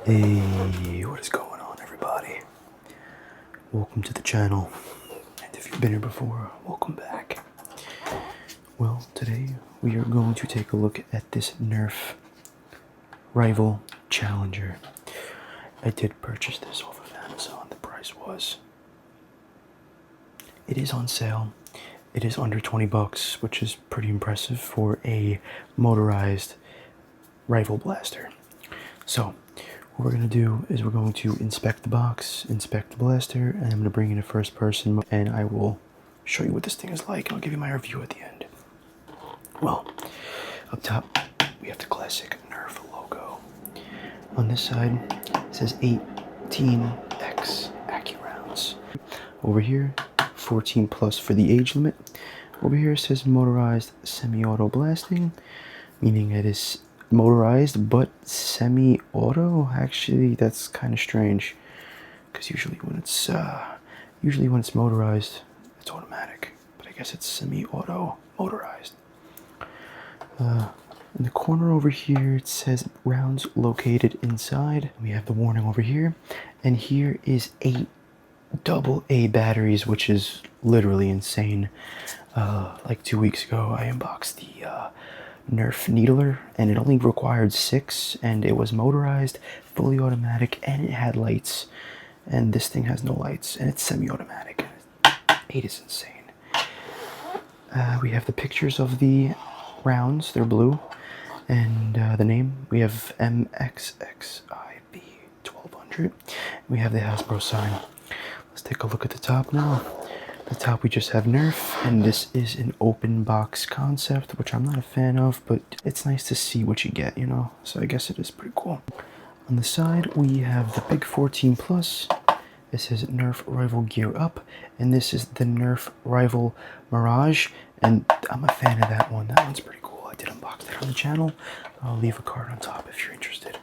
Hey, what is going on, everybody? Welcome to the channel, and if you've been here before, welcome back. Well, today we are going to take a look at this Nerf Rival Challenger. I did purchase this off of Amazon. The price was... It is on sale. It is under 20 bucks, which is pretty impressive for a motorized rifle blaster. So, what we're going to do is we're going to inspect the box, inspect the blaster, and I'm going to bring in a first person and I will show you what this thing is like and I'll give you my review at the end. Well, up top we have the classic Nerf logo. On this side it says 18X Accu rounds. Over here 14 plus for the age limit. Over here it says motorized semi-auto blasting, meaning it is motorized but semi-auto. Actually, that's kind of strange because usually when it's motorized it's automatic, but I guess it's semi-auto motorized. In the corner over here it says rounds located inside. We have the warning over here, and here is 8 AA batteries, which is literally insane. Like 2 weeks ago I unboxed the Nerf needler and it only required 6, and it was motorized, fully automatic, and it had lights, and this thing has no lights and it's semi-automatic. 8 is insane. We have the pictures of the rounds, they're blue, and the name, we have MXXIB 1200. We have the Hasbro sign. Let's take a look at the top now. At the top we just have Nerf, and this is an open box concept, which I'm not a fan of, but it's nice to see what you get, you know, so I guess it is pretty cool. On the side we have the big 14 plus. It says Nerf Rival Gear Up, and this is the Nerf Rival Mirage, and I'm a fan of that one. That one's pretty cool. I did unbox that on the channel. I'll leave a card on top if you're interested.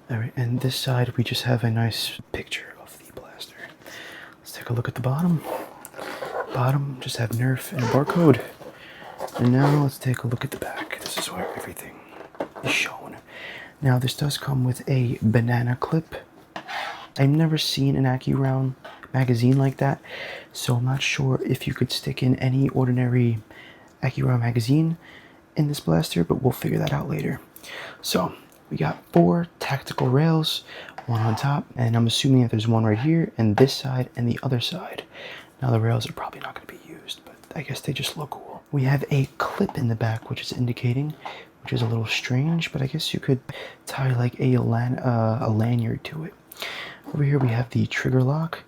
Alright, and this side we just have a nice picture of the blaster. Let's take a look at the bottom. Bottom just have Nerf and a barcode. And now let's take a look at the back. This is where everything is shown. Now this does come with a banana clip. I've never seen an AccuRound magazine like that, so I'm not sure if you could stick in any ordinary AccuRound magazine in this blaster, but we'll figure that out later. So we got 4 tactical rails, one on top, and I'm assuming that there's one right here, and this side, and the other side. Now the rails are probably not going to be used, but I guess they just look cool. We have a clip in the back, which is indicating, which is a little strange, but I guess you could tie like a lanyard to it. Over here we have the trigger lock,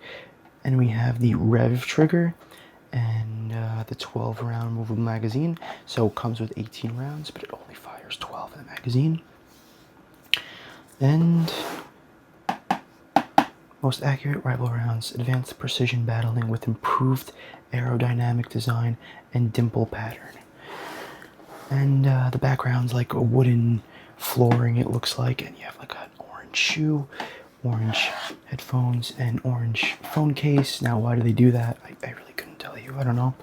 and we have the rev trigger, and the 12 round movable magazine. So it comes with 18 rounds, but it only fires 12 in the magazine. And most accurate rifle rounds, advanced precision battling with improved aerodynamic design and dimple pattern. And the background's like a wooden flooring, it looks like, and you have like an orange shoe, orange headphones, and orange phone case. Now why do they do that? I really couldn't tell you, I don't know.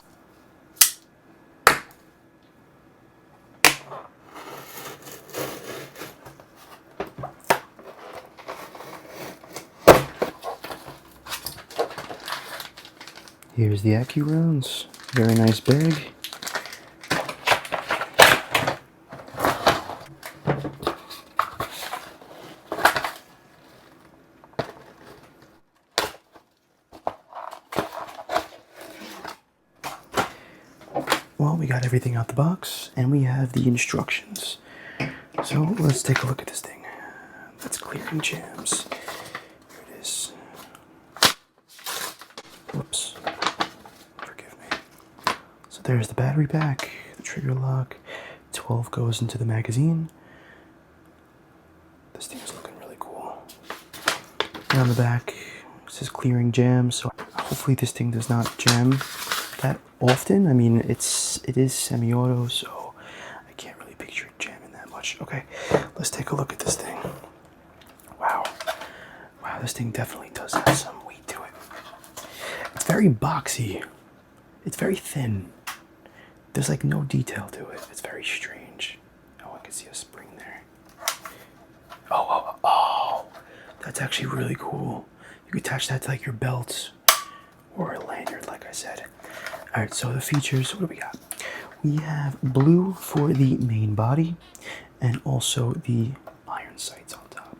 Here's the AccuRounds, very nice bag. Well, we got everything out the box, and we have the instructions. So let's take a look at this thing. That's clearing jams. Here it is. Whoops. Forgive me. So there's the battery pack, the trigger lock. 12 goes into the magazine. This thing is looking really cool. And on the back, it says clearing jams. So hopefully this thing does not jam that often. I mean, it is semi-auto, so I can't really picture it jamming that much. Okay, let's take a look at this thing. Wow, this thing definitely does have some weight to it. It's very boxy. It's very thin. There's like no detail to it. It's very strange. Oh, I can see a spring there. Oh, actually really cool. You can attach that to like your belts or a lanyard, like I said. All right, so the features, what do we got? We have blue for the main body and also the iron sights on top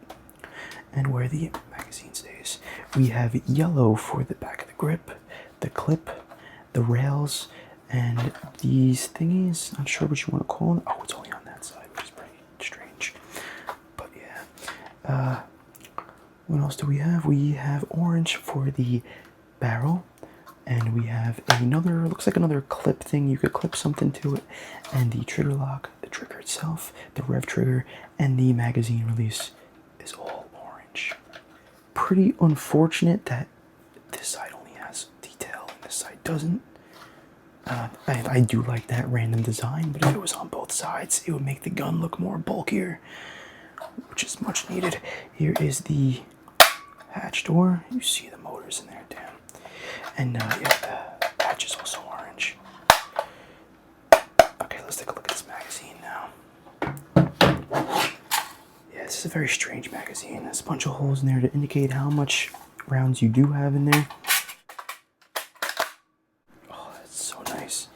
and where the magazine stays. We have yellow for the back of the grip, the clip, the rails, and these thingies. Not sure what you want to call them. Oh, it's only on that side, which is pretty strange. But yeah. What else do we have? We have orange for the barrel. And we have another, looks like another clip thing. You could clip something to it. And the trigger lock, the trigger itself, the rev trigger, and the magazine release is all orange. Pretty unfortunate that this side only has detail and this side doesn't. I do like that random design, but if it was on both sides, it would make the gun look more bulkier, which is much needed. Here is the hatch door. You see the motors in there, damn. And yeah, the hatch is also orange. Okay, let's take a look at this magazine now. Yeah, this is a very strange magazine. There's a bunch of holes in there to indicate how much rounds you do have in there. Oh, that's so nice.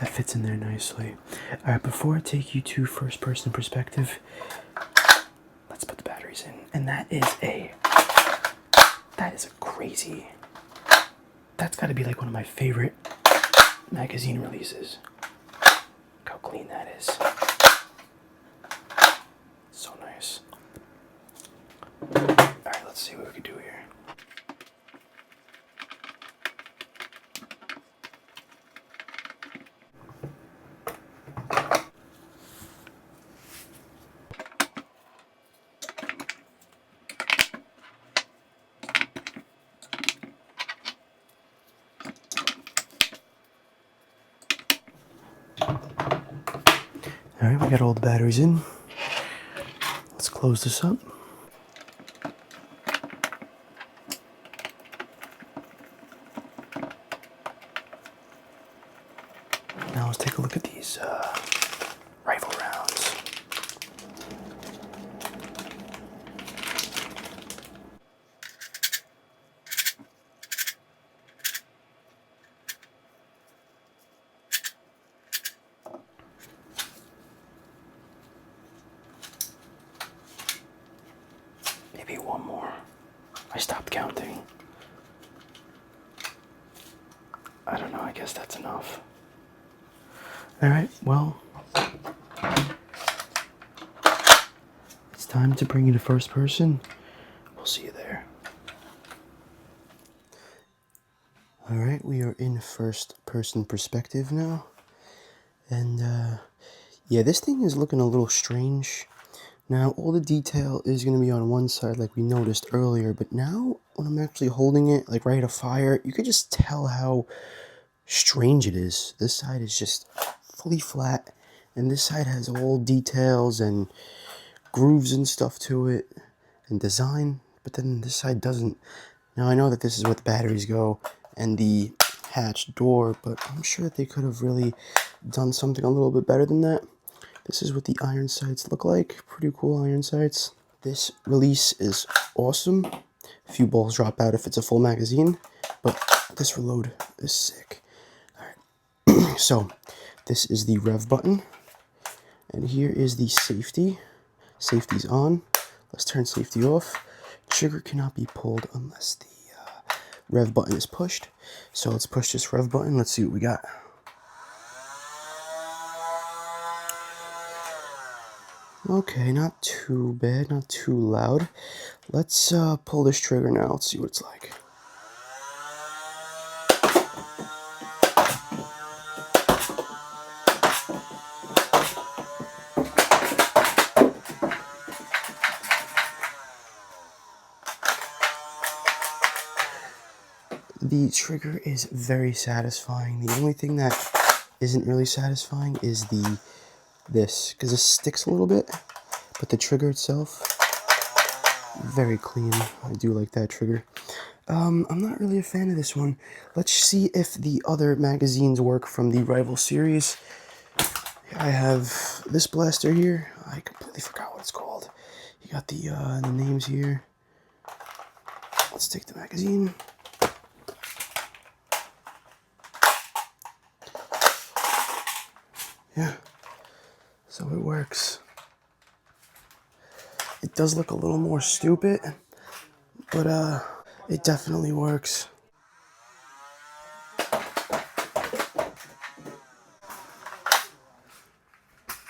That fits in there nicely. All right, before I take you to first-person perspective, let's put the batteries in. And that is a crazy... That's got to be like one of my favorite magazine releases. Look how clean that is. So nice. Alright, let's see what we can do here. Alright, we got all the batteries in. Let's close this up. Now let's take a look at these rifle rounds. Maybe one more. I stopped counting. I don't know, I guess that's enough. Alright, well, it's time to bring you to first person. We'll see you there. Alright, we are in first person perspective now. And yeah, this thing is looking a little strange. Now, all the detail is going to be on one side like we noticed earlier, but now when I'm actually holding it, like right at a fire, you could just tell how strange it is. This side is just fully flat, and this side has all details and grooves and stuff to it, and design, but then this side doesn't. Now, I know that this is where the batteries go, and the hatch door, but I'm sure that they could have really done something a little bit better than that. This is what the iron sights look like. Pretty cool iron sights. This release is awesome. A few balls drop out if it's a full magazine, but this reload is sick. Alright, so this is the rev button, and here is the safety. Safety's on. Let's turn safety off. Trigger cannot be pulled unless the rev button is pushed. So let's push this rev button. Let's see what we got. Okay, not too bad, not too loud. Let's pull this trigger now. Let's see what it's like. The trigger is very satisfying. The only thing that isn't really satisfying is this, because this sticks a little bit, but the trigger itself, very clean. I do like that trigger. I'm not really a fan of this one. Let's see if the other magazines work from the rival series. I have this blaster here. I completely forgot what it's called. You got the names here. let's take the magazine. Yeah, so it works. It does look a little more stupid, but it definitely works.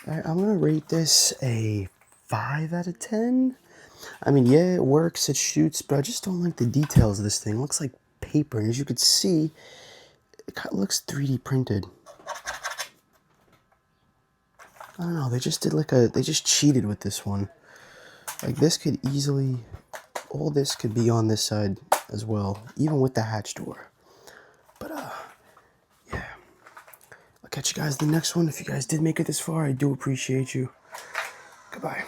Alright, I'm gonna rate this a 5 out of 10. I mean, yeah, it works, it shoots, but I just don't like the details of this thing. It looks like paper, and as you can see, it kind of looks 3D printed. I don't know, they just did they just cheated with this one. Like, this could easily, all this could be on this side as well, even with the hatch door. But, yeah. I'll catch you guys in the next one. If you guys did make it this far, I do appreciate you. Goodbye.